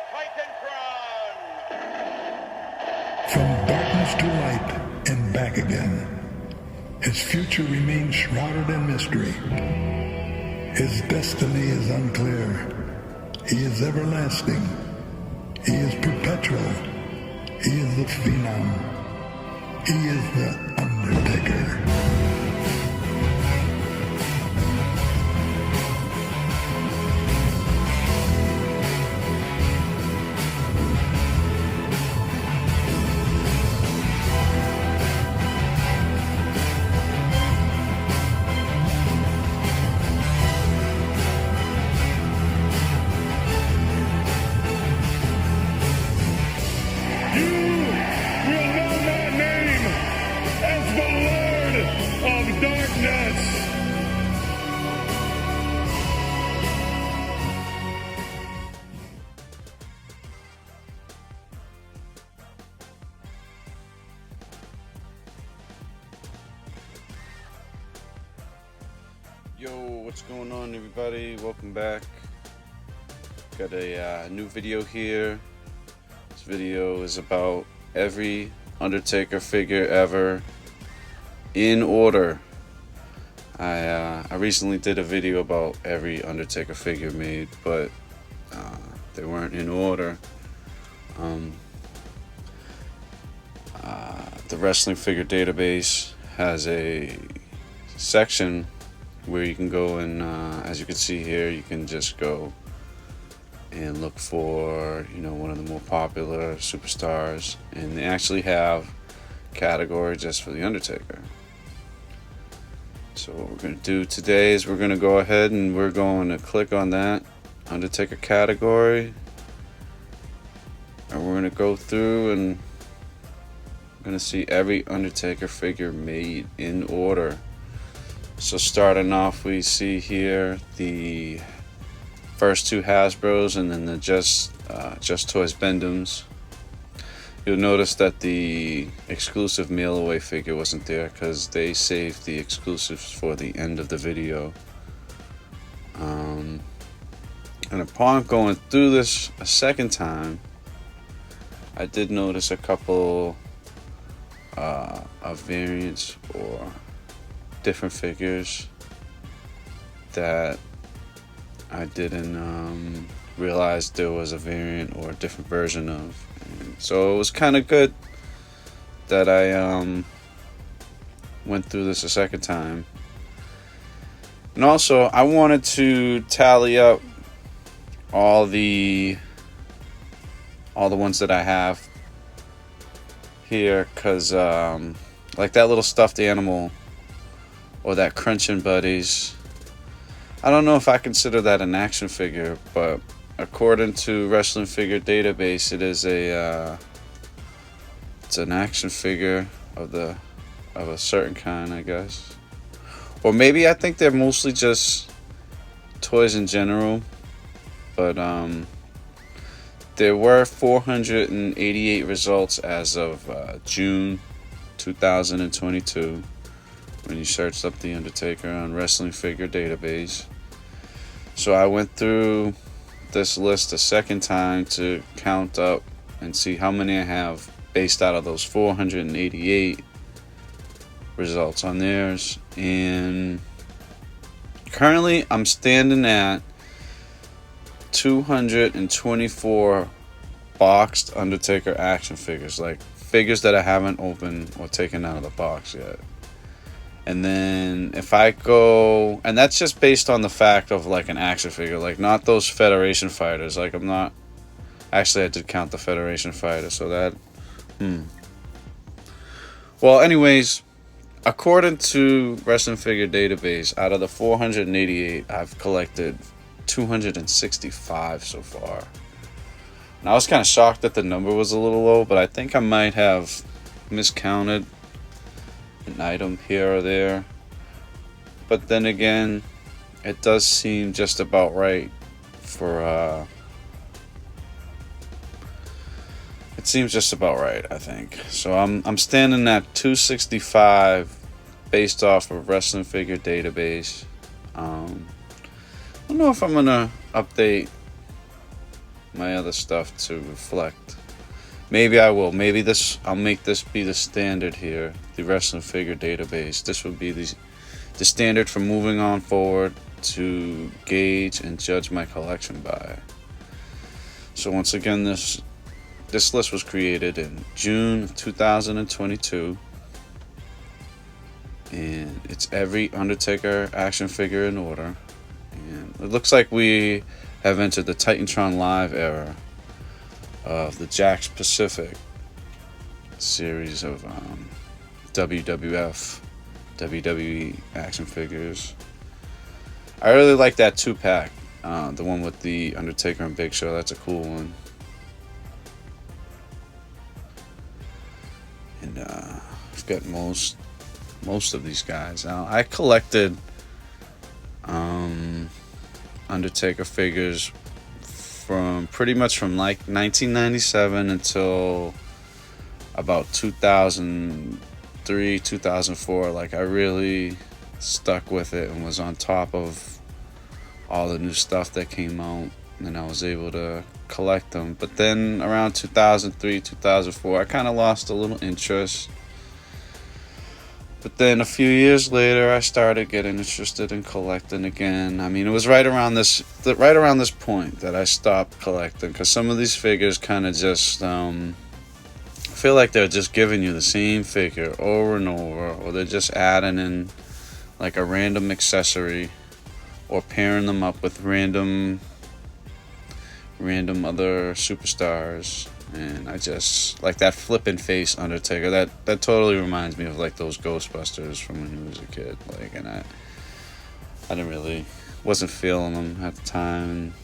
Titan crown. From darkness to light and back again, his future remains shrouded in mystery. His destiny is unclear. He is everlasting. He is perpetual. He is the Phenom. He is the Undertaker. Yo, what's going on, everybody? Welcome back. Got a new video here. This video is about every Undertaker figure ever in order. I recently did a video about every Undertaker figure made, but they weren't in order. The Wrestling Figure Database has a section where you can go and, as you can see here, you can just go and look for, one of the more popular superstars, and they actually have a category just for the Undertaker. So what we're going to do today is we're going to go ahead and we're going to click on that Undertaker category, and we're going to go through and we're going to see every Undertaker figure made in order. So starting off, we see here the first two Hasbros and then the Just Toys Bendums. You'll notice that the exclusive mail away figure wasn't there because they saved the exclusives for the end of the video. And upon going through this a second time, I did notice a couple of variants or different figures that I didn't realize there was a variant or a different version of. And so it was kind of good that I went through this a second time. And also, I wanted to tally up all the ones that I have here, because like that little stuffed animal or that Crunching Buddies, I don't know if I consider that an action figure, but according to Wrestling Figure Database, it is it's an action figure of a certain kind, I guess. Or maybe I think they're mostly just toys in general, but there were 488 results as of June 2022. when you searched up The Undertaker on Wrestling Figure Database. So I went through this list a second time to count up and see how many I have based out of those 488 results on theirs. And currently I'm standing at 224 boxed Undertaker action figures, like figures that I haven't opened or taken out of the box yet. And then if I go, and that's just based on the fact of like an action figure, like not those Federation fighters. Like I'm not, actually I did count the Federation fighter, so that, Well, anyways, according to Wrestling Figure Database, out of the 488, I've collected 265 so far. And I was kind of shocked that the number was a little low, but I think I might have miscounted an item here or there. But then again, it does seem just about right for it seems just about right, I think. So I'm standing at 265 based off of Wrestling Figure Database. I don't know if I'm gonna update my other stuff to reflect. Maybe I will. Maybe I'll make this be the standard here. The wrestling figure database. This will be the standard for moving on forward to gauge and judge my collection by. So once again, this list was created in June of 2022, and it's every Undertaker action figure in order. And it looks like we have entered the Titantron Live era of the Jakks Pacific series of WWF, WWE action figures. I really like that 2-pack, the one with the Undertaker and Big Show. That's a cool one. And I've got most of these guys. Now, I collected Undertaker figures from pretty much from like 1997 until about 2003, 2004. Like, I really stuck with it and was on top of all the new stuff that came out, and I was able to collect them. But then around 2003, 2004, I kind of lost a little interest. But then a few years later, I started getting interested in collecting again. I mean, it was right around this point that I stopped collecting, because some of these figures kind of just feel like they're just giving you the same figure over and over, or they're just adding in like a random accessory, or pairing them up with random other superstars. And I just like that flippin' face Undertaker. That totally reminds me of like those Ghostbusters from when he was a kid. Like, and I wasn't feeling them at the time.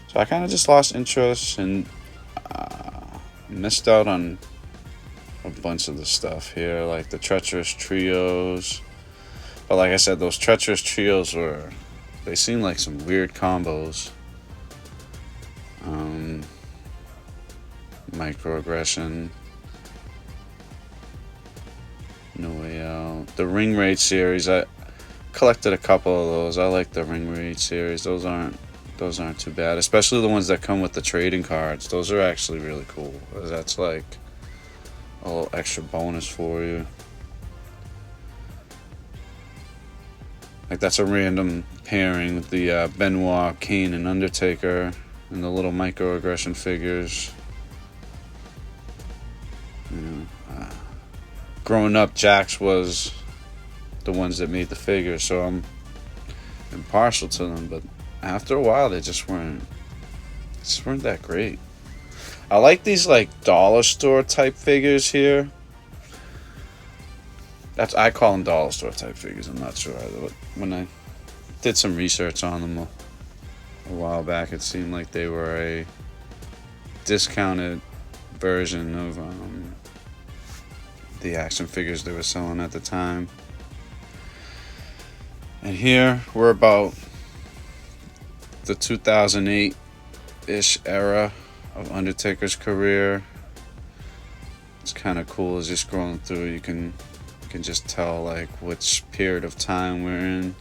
So I kind of just lost interest and missed out on a bunch of the stuff here, like the Treacherous Trios. But like I said, those Treacherous Trios they seem like some weird combos. Microaggression, No Way Out, the Ring Raid series. I collected a couple of those. I like the Ring Raid series. Those aren't too bad, especially the ones that come with the trading cards. Those are actually really cool. That's like a little extra bonus for you. Like, that's a random pairing with the Benoit, Kane, and Undertaker, and the little microaggression figures. Growing up, Jakks was the ones that made the figures, so I'm impartial to them. But after a while, they just weren't that great. I like these like dollar store type figures here. I call them dollar store type figures. I'm not sure either. But when I did some research on them a while back, it seemed like they were a discounted version of the action figures they were selling at the time. And here we're about the 2008-ish era of Undertaker's career. It's kind of cool as you're scrolling through. You can just tell like which period of time we're in.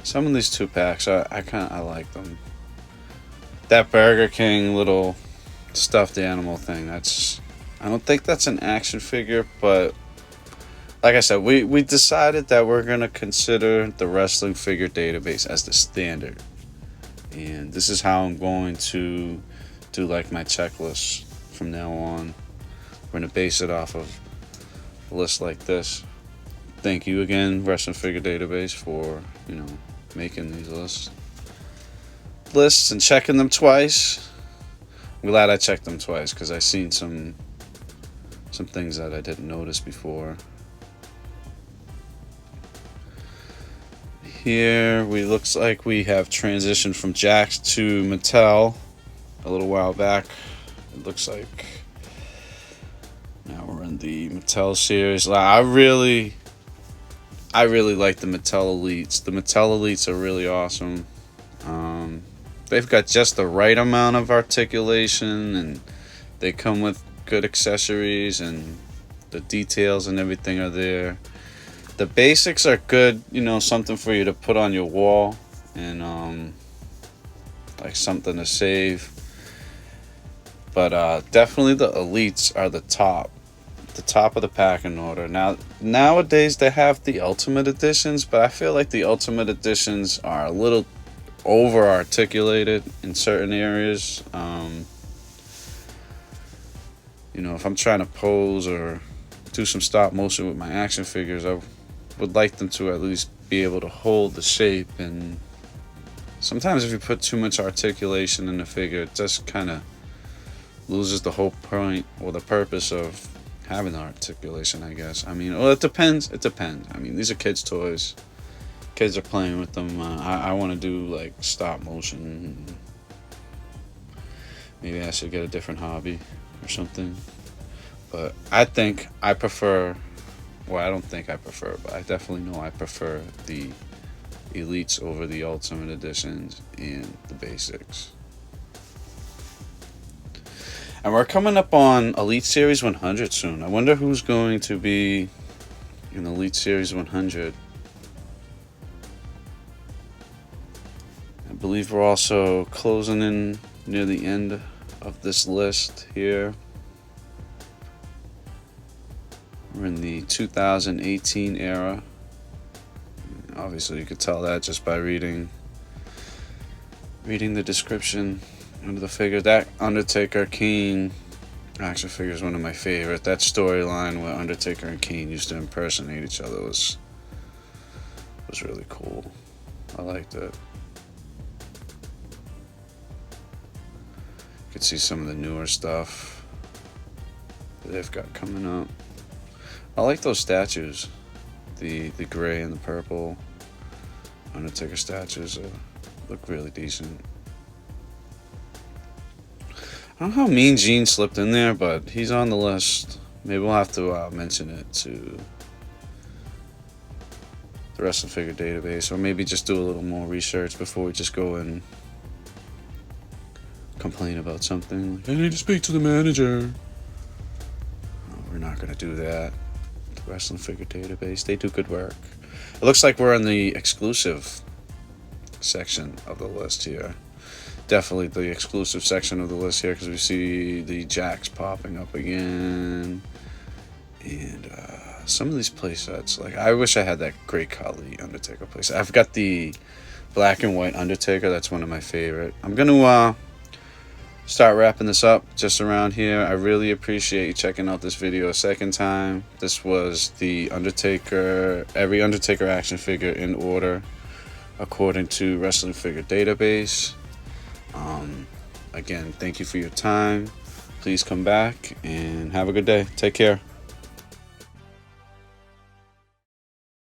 Some of these 2-packs, I like them. That Burger King little stuffed animal thing, I don't think that's an action figure, but like I said, we decided that we're going to consider the wrestling figure database as the standard. And this is how I'm going to do like my checklist from now on. We're going to base it off of a list like this. Thank you again, Wrestling Figure Database, for, making these lists and checking them twice. I'm glad I checked them twice, because I seen some things that I didn't notice before. Here looks like we have transitioned from Jakks to Mattel a little while back. It looks like now we're in the Mattel series. I really like the Mattel Elites. The Mattel Elites are really awesome. They've got just the right amount of articulation, and they come with good accessories, and the details and everything are there. The basics are good, you know, something for you to put on your wall, and like something to save. But definitely the elites are the top of the packing order. Now nowadays they have the ultimate editions, but I feel like the ultimate editions are a little over articulated in certain areas. You know, if I'm trying to pose or do some stop motion with my action figures, I would like them to at least be able to hold the shape. And sometimes if you put too much articulation in the figure, it just kind of loses the whole point or the purpose of having the articulation, I guess. I mean, well, it depends. I mean, these are kids' toys. Kids are playing with them. I want to do like stop motion. Maybe I should get a different hobby or something. But I think I prefer, well, I don't think I prefer, but I definitely know I prefer the elites over the ultimate editions and the basics. And we're coming up on Elite Series 100 soon. I wonder who's going to be in Elite Series 100. I believe we're also closing in near the end of this list here. We're in the 2018 era. Obviously, you could tell that just by reading the description under the figure. That Undertaker Kane action figure is one of my favorite. That storyline where Undertaker and Kane used to impersonate each other was really cool. I liked it. You could see some of the newer stuff that they've got coming up. I like those statues, the gray and the purple Undertaker statues look really decent. I don't know how Mean Gene slipped in there, but he's on the list. Maybe we'll have to mention it to the Wrestling Figure Database, or maybe just do a little more research before we just go and complain about something. Like, I need to speak to the manager. No, we're not going to do that. The Wrestling Figure Database, they do good work. It looks like we're in the exclusive section of the list here. Definitely the exclusive section of the list here, because we see the Jakks popping up again, and some of these playsets. Like, I wish I had that Great Khali Undertaker playset. I've got the black and white Undertaker. That's one of my favorite. I'm gonna start wrapping this up just around here. I really appreciate you checking out this video a second time. This was the Undertaker, every Undertaker action figure in order according to Wrestling Figure Database. Again, thank you for your time. Please come back and have a good day. Take care.